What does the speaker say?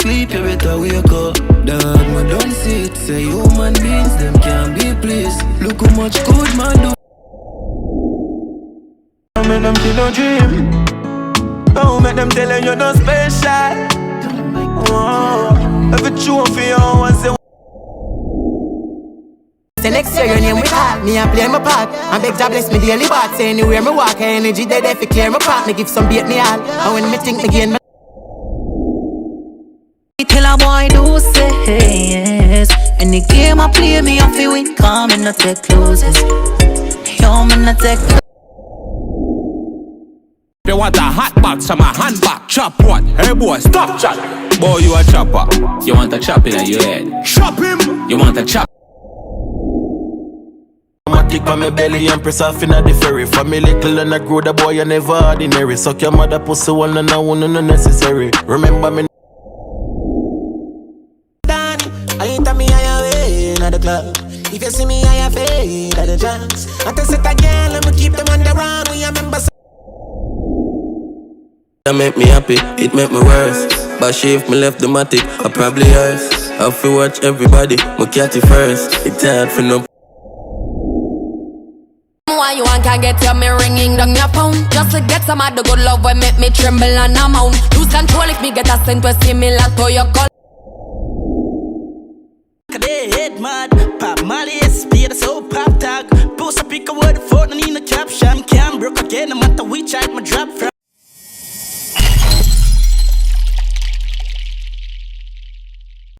sleep, you better wake up. Dog, man, don't see it. Say human beings, them can't be pleased. Look how much good man do. Make them see no dream. Don't make them tell you you're not special. Oh, every true for you once they. Say next year your name we call. Me and play my part. And beg God bless me daily part. Say anywhere me walk, energy dead if you clear my part. Me give some bait me all. And when me think me gain me. Till a boy do say yes. And the game I play me off you win. Come and not take closes. Yo, me not take. You want a hot box from a handbag? Chop what? Hey boy, stop chat. Boy, you a chopper. You want a chop in your head? Chop him. You want a chop? I'ma kick on my belly and press off inna the ferry. For me little and I grow, the boy you never ordinary. Suck your mother pussy one and I want no necessary. Remember me. Danny, I ain't a me higher way in the club. If you see me higher fade at the jams. I tell set again, let me keep them on the run. We remember. That make me happy, it make me worse. But she if me left the matic, I probably hurts. I feel watch everybody, my catty first. It's hard for no. Why you want can get your me ringing down your phone? Just to get some of the good love will make me tremble and amount. Lose control if me get a scent was similar to your call. They head mad, pop Molly SP, that's so pop tag. Post a pick a word for no need no caption. Can't broke again, no matter which side my drop from.